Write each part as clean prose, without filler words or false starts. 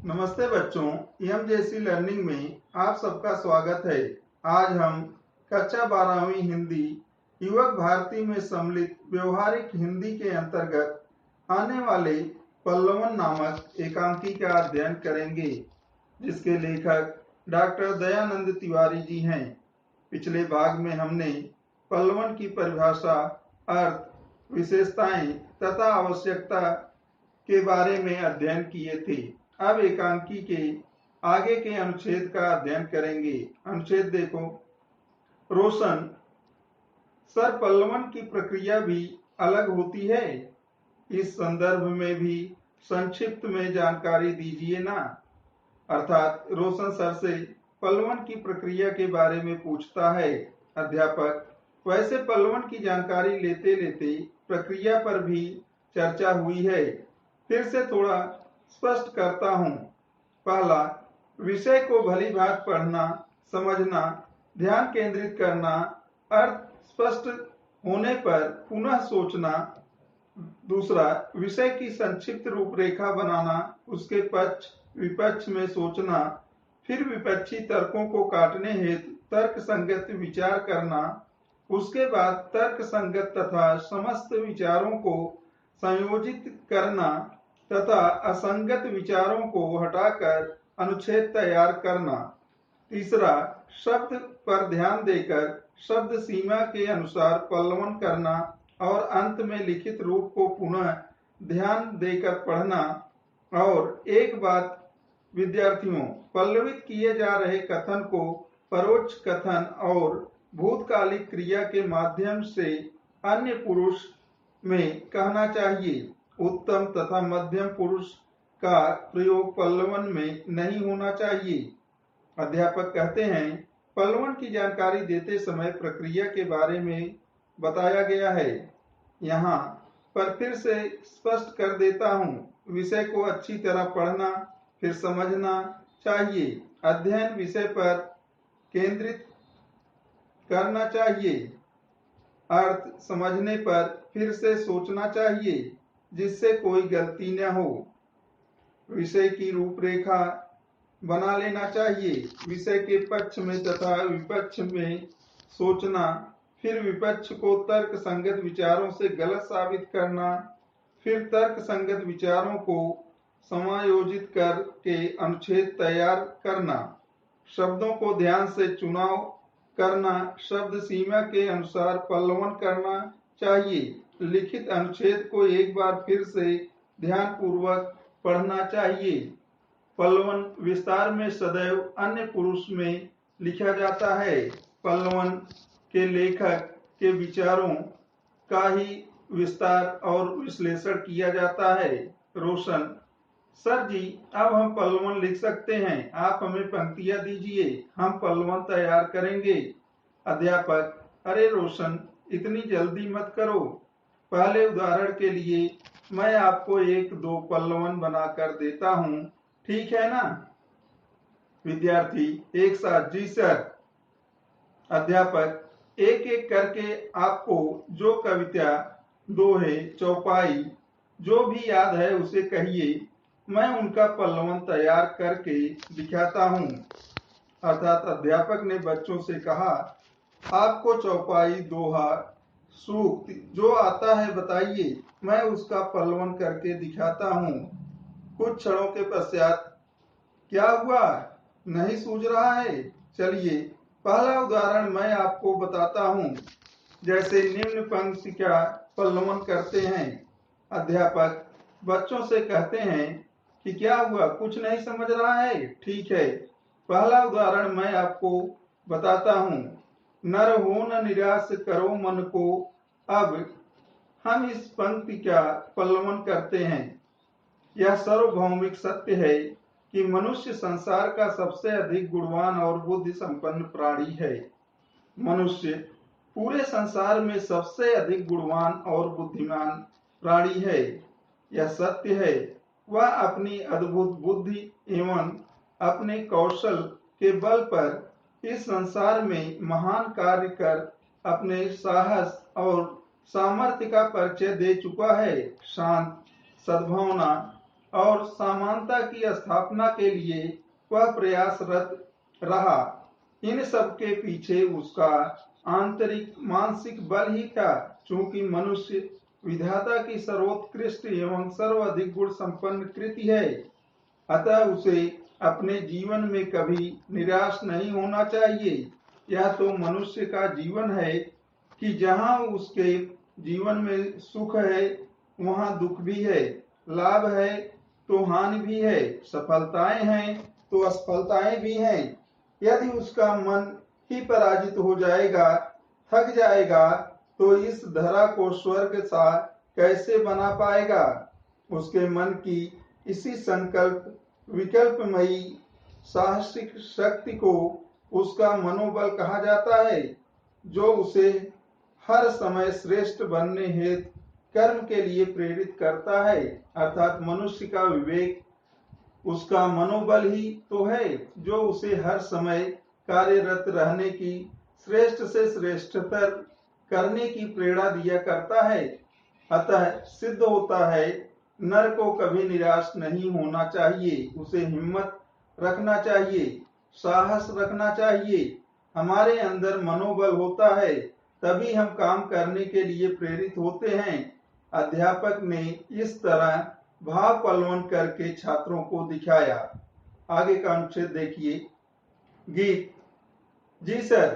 नमस्ते बच्चों, MJC learning में आप सबका स्वागत है। आज हम कक्षा 12वीं हिंदी युवक भारती में सम्मिलित व्यवहारिक हिंदी के अंतर्गत आने वाले पल्लवन नामक एकांकी का अध्ययन करेंगे, जिसके लेखक डॉक्टर दयानंद तिवारी जी हैं। पिछले भाग में हमने पल्लवन की परिभाषा, अर्थ, विशेषताएं तथा आवश्यकता के बारे में अध्ययन किए थे। अब एकांकी के आगे के अनुच्छेद का अध्ययन करेंगे। अनुच्छेद देखो। रोशन, सर पल्लवन की प्रक्रिया भी अलग होती है। इस संदर्भ में भी संक्षिप्त में जानकारी दीजिए ना। अर्थात रोशन सर से पल्लवन की प्रक्रिया के बारे में पूछता है। अध्यापक, वैसे पल्लवन की जानकारी लेते लेते प्रक्रिया पर भी चर्चा हुई है, फिर से थोड़ा स्पष्ट करता हूँ। पहला, विषय को भली भांति पढ़ना, समझना, ध्यान केंद्रित करना, अर्थ स्पष्ट होने पर पुनः सोचना। दूसरा, विषय की संक्षिप्त रूपरेखा बनाना, उसके पक्ष विपक्ष में सोचना, फिर विपक्षी तर्कों को काटने हेतु तर्क संगत विचार करना, उसके बाद तर्क संगत तथा समस्त विचारों को संयोजित करना तथा असंगत विचारों को हटाकर अनुच्छेद तैयार करना। तीसरा, शब्द पर ध्यान देकर शब्द सीमा के अनुसार पल्लवन करना और अंत में लिखित रूप को पुनः ध्यान देकर पढ़ना। और एक बात विद्यार्थियों, पल्लवित किए जा रहे कथन को परोक्ष कथन और भूतकालिक क्रिया के माध्यम से अन्य पुरुष में कहना चाहिए। उत्तम तथा मध्यम पुरुष का प्रयोग पल्लवन में नहीं होना चाहिए। अध्यापक कहते हैं, पल्लवन की जानकारी देते समय प्रक्रिया के बारे में बताया गया है। यहाँ पर फिर से स्पष्ट कर देता हूँ, विषय को अच्छी तरह पढ़ना फिर समझना चाहिए। अध्ययन विषय पर केंद्रित करना चाहिए। अर्थ समझने पर फिर से सोचना चाहिए, जिससे कोई गलती न हो। विषय की रूपरेखा बना लेना चाहिए। विषय के पक्ष में तथा विपक्ष में सोचना, फिर विपक्ष को तर्क संगत विचारों से गलत साबित करना, फिर तर्क संगत विचारों को समायोजित करके अनुच्छेद तैयार करना, शब्दों को ध्यान से चुनाव करना, शब्द सीमा के अनुसार पल्लवन करना चाहिए। लिखित अनुच्छेद को एक बार फिर से ध्यान पूर्वक पढ़ना चाहिए। पल्लवन विस्तार में सदैव अन्य पुरुष में लिखा जाता है। पल्लवन के लेखक के विचारों का ही विस्तार और विश्लेषण किया जाता है। रोशन, सर जी, अब हम पल्लवन लिख सकते हैं। आप हमें पंक्तियां दीजिए, हम पल्लवन तैयार करेंगे। अध्यापक, अरे रोशन, इतनी जल्दी मत करो। पहले उदाहरण के लिए मैं आपको एक दो पल्लवन बनाकर देता हूँ, ठीक है ना? विद्यार्थी एक साथ, जी सर। अध्यापक, एक एक करके आपको जो कविता, दोहे, चौपाई जो भी याद है उसे कहिए, मैं उनका पल्लवन तैयार करके दिखाता हूँ। अर्थात अध्यापक ने बच्चों से कहा, आपको चौपाई, दोहा, सूक्त जो आता है बताइए, मैं उसका पल्लवन करके दिखाता हूँ। कुछ क्षणों के पश्चात, क्या हुआ, नहीं सूझ रहा है? चलिए पहला उदाहरण मैं आपको बताता हूँ, जैसे निम्न पंक्ति का पल्लवन करते हैं। अध्यापक बच्चों से कहते हैं कि क्या हुआ, कुछ नहीं समझ रहा है? ठीक है, पहला उदाहरण मैं आपको बताता हूँ। नर हो न निराश करो मन को। अब हम इस पंक्ति का पल्लवन करते हैं। यह सार्वभौमिक सत्य है कि मनुष्य संसार का सबसे अधिक गुणवान और बुद्धि संपन्न प्राणी है। मनुष्य पूरे संसार में सबसे अधिक गुणवान और बुद्धिमान प्राणी है। यह सत्य है। वह अपनी अद्भुत बुद्धि एवं अपने कौशल के बल पर इस संसार में महान कार्य कर अपने साहस और सामर्थ्य का परिचय दे चुका है। शांत, सद्भावना और समानता की स्थापना के लिए वह प्रयासरत रहा। इन सब के पीछे उसका आंतरिक मानसिक बल ही था। चूंकि मनुष्य विधाता की सर्वोत्कृष्ट एवं सर्वाधिक गुण संपन्न कृति है, अतः उसे अपने जीवन में कभी निराश नहीं होना चाहिए। यह तो मनुष्य का जीवन है कि जहाँ उसके जीवन में सुख है वहाँ दुख भी है, लाभ है तो हानि भी है, सफलताएं हैं तो असफलताएं भी हैं। यदि उसका मन ही पराजित हो जाएगा, थक जाएगा, तो इस धरा को स्वर्ग सा कैसे बना पाएगा। उसके मन की इसी संकल्प विकल्पमयी साहसिक शक्ति को उसका मनोबल कहा जाता है, जो उसे हर समय श्रेष्ठ बनने हेतु कर्म के लिए प्रेरित करता है। अर्थात मनुष्य का विवेक उसका मनोबल ही तो है, जो उसे हर समय कार्यरत रहने की, श्रेष्ठ से श्रेष्ठतर करने की प्रेरणा दिया करता है। अतः सिद्ध होता है, नर को कभी निराश नहीं होना चाहिए। उसे हिम्मत रखना चाहिए, साहस रखना चाहिए। हमारे अंदर मनोबल होता है तभी हम काम करने के लिए प्रेरित होते हैं। अध्यापक ने इस तरह भाव पलवन करके छात्रों को दिखाया। आगे का अनुच्छेद देखिए। गीत। जी सर,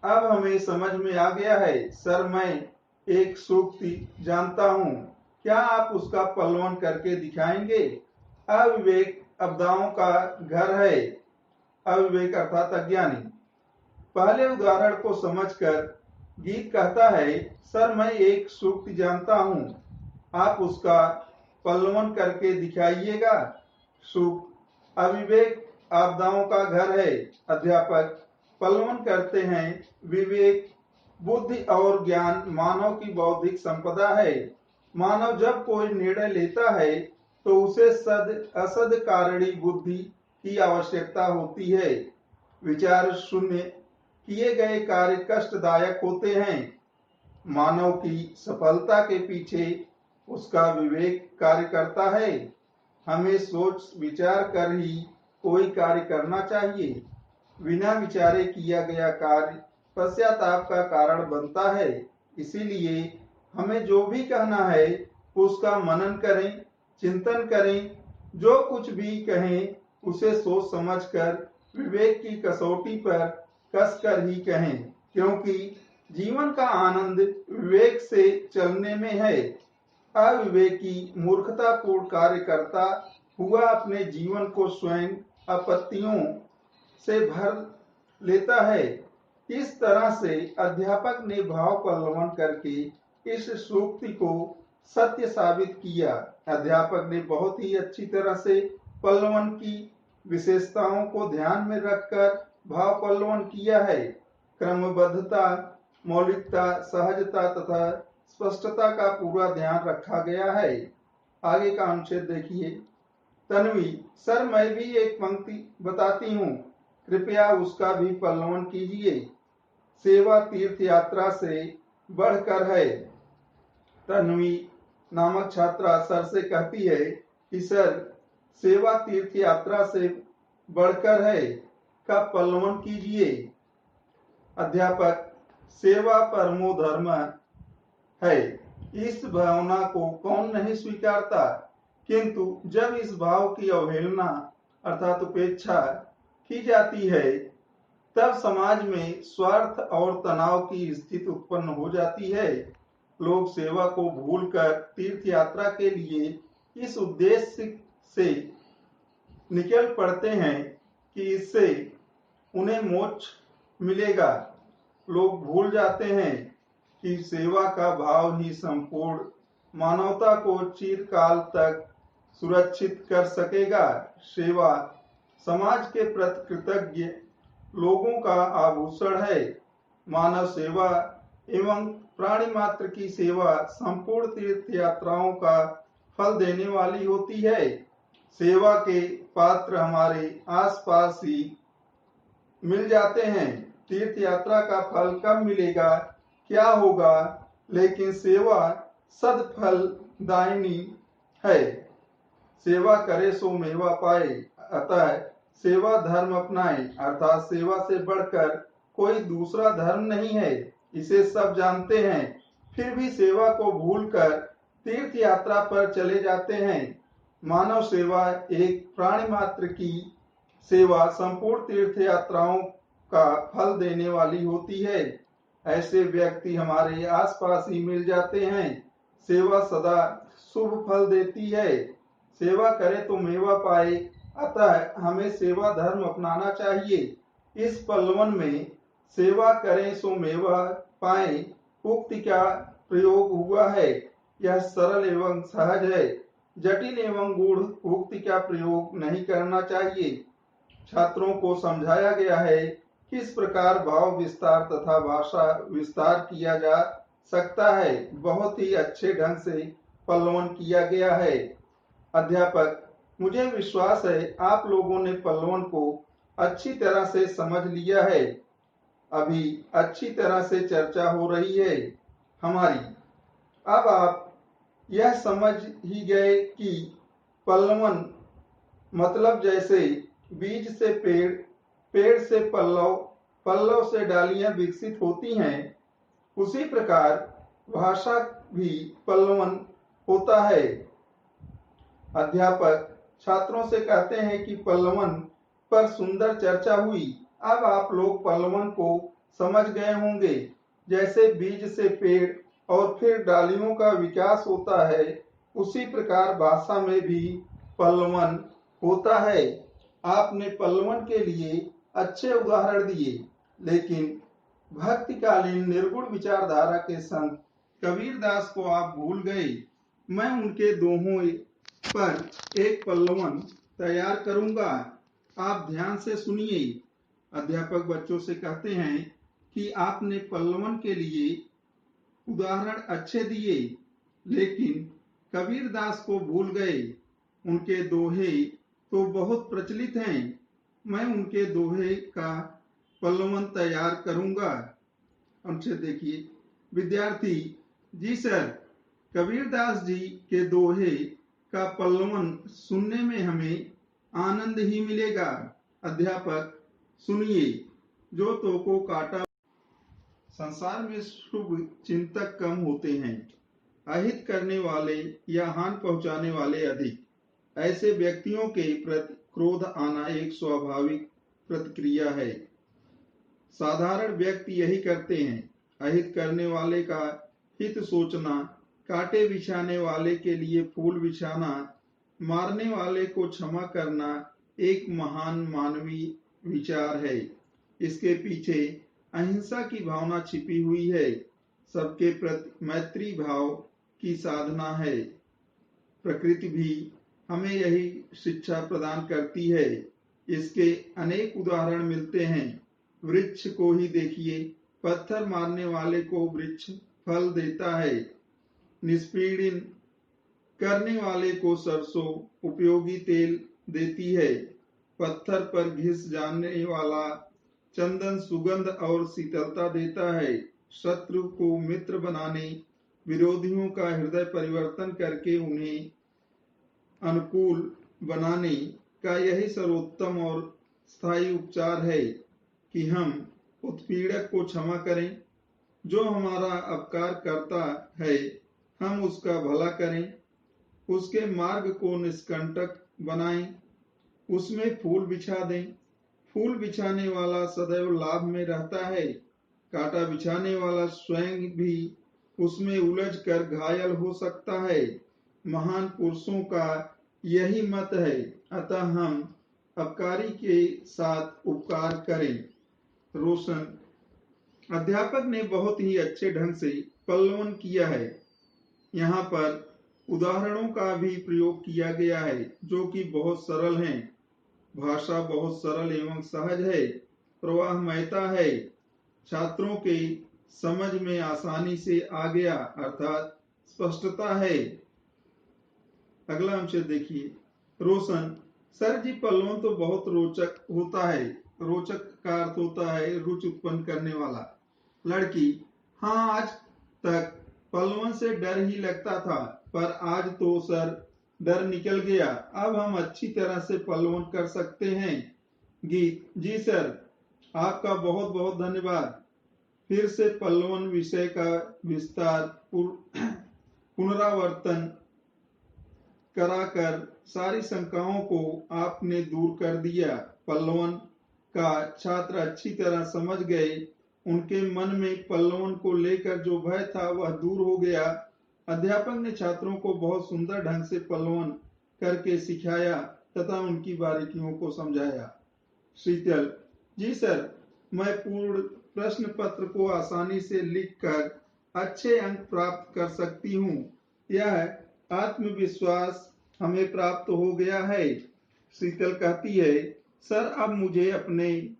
अब हमें समझ में आ गया है। सर, मैं एक सूक्ति जानता हूँ, क्या आप उसका पलवन करके दिखाएंगे? अविवेक अबदाओं का घर है। अविवेक अर्थात अज्ञानी। पहले उदाहरण को समझकर गीत कहता है, सर मैं एक सूक्ति जानता हूँ, आप उसका पल्लवन करके दिखाइएगा। सूक्त। अविवेक आपदाओं का घर है। अध्यापक पल्लवन करते हैं, विवेक, बुद्धि और ज्ञान मानव की बौद्धिक संपदा है। मानव जब कोई निर्णय लेता है तो उसे सद असद कारणीय बुद्धि की आवश्यकता होती है। विचार शून्य किए गए कार्य कष्टदायक होते हैं। मानव की सफलता के पीछे उसका विवेक कार्य करता है। हमें सोच विचार कर ही कोई कार्य करना चाहिए। बिना विचारे किया गया कार्य पश्चाताप का कारण बनता है। इसीलिए हमें जो भी कहना है उसका मनन करें, चिंतन करें। जो कुछ भी कहें उसे सोच समझकर विवेक की कसौटी पर कसकर ही कहें, क्योंकि जीवन का आनंद विवेक से चलने में है। अविवेकी मूर्खतापूर्ण कार्य करता हुआ अपने जीवन को स्वयं आपत्तियों से भर लेता है। इस तरह से अध्यापक ने भाव पल्लवन करके इस सूक्ति को सत्य साबित किया। अध्यापक ने बहुत ही अच्छी तरह से पल्लवन की विशेषताओं को ध्यान में रखकर भाव पल्लवन किया है। क्रमबद्धता, मौलिकता, सहजता तथा स्पष्टता का पूरा ध्यान रखा गया है। आगे का अनुच्छेद देखिए। तन्वी, सर मैं भी एक पंक्ति बताती हूँ, कृपया उसका भी पल्लवन कीजिए। सेवा तीर्थ यात्रा से बढ़कर है। तन्वी नामक छात्रा सर से कहती है कि सर, सेवा तीर्थ यात्रा से बढ़कर है का पल्लवन कीजिए। अध्यापक, सेवा परमो धर्म है, इस भावना को कौन नहीं स्वीकारता, किंतु जब इस भाव की अवहेलना अर्थात उपेक्षा की जाती है तब समाज में स्वार्थ और तनाव की स्थिति उत्पन्न हो जाती है। लोग सेवा को भूलकर तीर्थ यात्रा के लिए इस उद्देश्य से निकल पड़ते हैं कि इससे उन्हें मोक्ष मिलेगा। लोग भूल जाते हैं कि सेवा का भाव ही संपूर्ण मानवता को चिरकाल तक सुरक्षित कर सकेगा। सेवा समाज के प्रति कृतज्ञ लोगों का आभूषण है। मानव सेवा एवं प्राणी मात्र की सेवा संपूर्ण तीर्थ यात्राओं का फल देने वाली होती है। सेवा के पात्र हमारे आसपास ही मिल जाते हैं। तीर्थ यात्रा का फल कब मिलेगा, क्या होगा, लेकिन सेवा सदफल दायिनी है। सेवा करे सो मेवा पाए, अतः सेवा धर्म अपनाए, अर्थात सेवा से बढ़कर कोई दूसरा धर्म नहीं है, इसे सब जानते हैं, फिर भी सेवा को भूलकर तीर्थ यात्रा पर चले जाते हैं। मानव सेवा एक प्राणी मात्र की सेवा संपूर्ण तीर्थ यात्राओं का फल देने वाली होती है। ऐसे व्यक्ति हमारे आसपास ही मिल जाते हैं। सेवा सदा शुभ फल देती है। सेवा करे तो मेवा पाए, अतः हमें सेवा धर्म अपनाना चाहिए। इस पल्लवन में सेवा करें सो मेवा पाए उक्ति का प्रयोग हुआ है। यह सरल एवं सहज है। जटिल एवं गूढ़ उक्ति का प्रयोग नहीं करना चाहिए। छात्रों को समझाया गया है किस प्रकार भाव विस्तार तथा भाषा विस्तार किया जा सकता है। बहुत ही अच्छे ढंग से पल्लवन किया गया है। अध्यापक, मुझे विश्वास है आप लोगों ने पल्लवन को अच्छी तरह से समझ लिया है। अभी अच्छी तरह से चर्चा हो रही है हमारी। अब आप यह समझ ही गए कि पल्लवन मतलब जैसे बीज से पेड़, पेड़ से पल्लव, पल्लव से डालियां विकसित होती हैं, उसी प्रकार भाषा भी पल्लवन होता है। अध्यापक छात्रों से कहते हैं कि पल्लवन पर सुंदर चर्चा हुई। अब आप लोग पल्लवन को समझ गए होंगे। जैसे बीज से पेड़ और फिर डालियों का विकास होता है, उसी प्रकार भाषा में भी पल्लवन होता है। आपने पल्लवन के लिए अच्छे उदाहरण दिए, लेकिन भक्तिकालीन निर्गुण विचारधारा के संत कबीरदास को आप भूल गए। मैं उनके दोहों पर एक पल्लवन तैयार करूंगा, आप ध्यान से सुनिए। अध्यापक बच्चों से कहते हैं कि आपने पल्लवन के लिए उदाहरण अच्छे दिए, लेकिन कबीरदास को भूल गए। उनके दोहे तो बहुत प्रचलित हैं। मैं उनके दोहे का पल्लवन तैयार करूंगा। हमसे देखिए। विद्यार्थी, जी सर, कबीरदास जी के दोहे का पल्लवन सुनने में हमें आनंद ही मिलेगा। अध्यापक, सुनिए। जो तो को काटा, संसार में शुभ चिंतक कम होते हैं, अहित करने वाले या हानि पहुंचाने वाले अधिक। ऐसे व्यक्तियों के प्रति क्रोध आना एक स्वाभाविक प्रतिक्रिया है। साधारण व्यक्ति यही करते हैं। अहित करने वाले का हित सोचना, कांटे बिछाने वाले के लिए फूल बिछाना, मारने वाले को क्षमा करना एक महान मानवीय विचार है। इसके पीछे अहिंसा की भावना छिपी हुई है। सबके प्रति मैत्री भाव की साधना है। प्रकृति भी हमें यही शिक्षा प्रदान करती है। इसके अनेक उदाहरण मिलते हैं। वृक्ष को ही देखिए, पत्थर मारने वाले को वृक्ष फल देता है। निष्पीड़न करने वाले को सरसों उपयोगी तेल देती है। पत्थर पर घिस जाने वाला चंदन सुगंध और शीतलता देता है। शत्रु को मित्र बनाने, विरोधियों का हृदय परिवर्तन करके उन्हें अनुकूल बनाने का यही सर्वोत्तम और स्थायी उपचार है कि हम उत्पीड़क को क्षमा करें। जो हमारा अपकार करता है, हम उसका भला करें, उसके मार्ग को निष्कंटक बनाएं, उसमें फूल बिछा दें। फूल बिछाने वाला सदैव लाभ में रहता है। कांटा बिछाने वाला स्वयं भी उसमें उलझ कर घायल हो सकता है। महान पुरुषों का यही मत है। अतः हम अपकारी के साथ उपकार करें। रोशन। अध्यापक ने बहुत ही अच्छे ढंग से पल्लवन किया है। यहाँ पर उदाहरणों का भी प्रयोग किया गया है, जो कि बहुत सरल हैं। भाषा बहुत सरल एवं सहज है, प्रवाहमयता है, छात्रों के समझ में आसानी से आ गया, अर्थात स्पष्टता है। अगला हमसे देखिए। रोशन। सर जी, पल्लवन तो बहुत रोचक होता है। रोचक का अर्थ होता है रुचि उत्पन्न करने वाला। लड़की। हाँ, आज तक पल्लवन से डर ही लगता था, पर आज तो सर डर निकल गया। अब हम अच्छी तरह से पल्लवन कर सकते हैं। गीत। जी सर, आपका बहुत बहुत धन्यवाद। फिर से पल्लवन विषय का विस्तार पुनरावर्तन कराकर सारी शंकाओं को आपने दूर कर दिया। पल्लवन का छात्र अच्छी तरह समझ गए। उनके मन में पल्लवन को लेकर जो भय था वह दूर हो गया। अध्यापक ने छात्रों को बहुत सुंदर ढंग से पल्लवन करके सिखाया तथा उनकी बारीकियों को समझाया। शीतल। जी सर, मैं पूर्ण प्रश्न पत्र को आसानी से लिखकर अच्छे अंक प्राप्त कर सकती हूँ। यह आत्मविश्वास हमें प्राप्त हो गया है। शीतल कहती है, सर अब मुझे अपने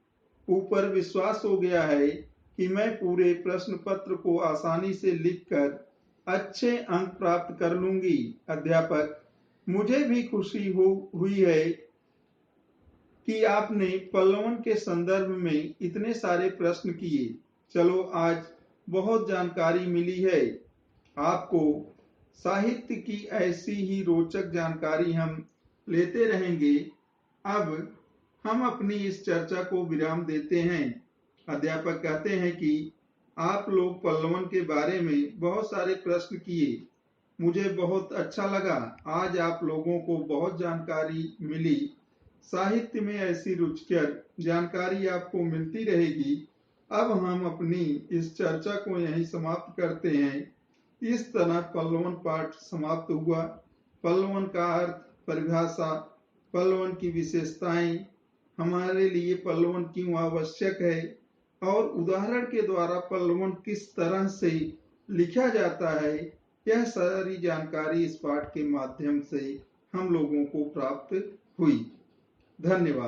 ऊपर विश्वास हो गया है कि मैं पूरे प्रश्न पत्र को आसानी से लिखकर अच्छे अंक प्राप्त कर लूंगी। अध्यापक, मुझे भी खुशी हुई है कि आपने पल्लवन के संदर्भ में इतने सारे प्रश्न किए। चलो, आज बहुत जानकारी मिली है। आपको साहित्य की ऐसी ही रोचक जानकारी हम लेते रहेंगे। अब हम अपनी इस चर्चा को विराम देते हैं। अध्यापक कहते हैं कि आप लोग पल्लवन के बारे में बहुत सारे प्रश्न किए। मुझे बहुत अच्छा लगा। आज आप लोगों को बहुत जानकारी मिली। साहित्य में ऐसी रुचिकर जानकारी आपको मिलती रहेगी। अब हम अपनी इस चर्चा को यहीं समाप्त करते हैं। इस तरह पल्लवन पाठ समाप्त हुआ। पल्लवन का अर्थ, परिभाषा, पल्लवन की विशेषताएं, हमारे लिए पल्लवन क्यों आवश्यक है और उदाहरण के द्वारा पल्लवन किस तरह से लिखा जाता है, यह सारी जानकारी इस पाठ के माध्यम से हम लोगों को प्राप्त हुई। धन्यवाद।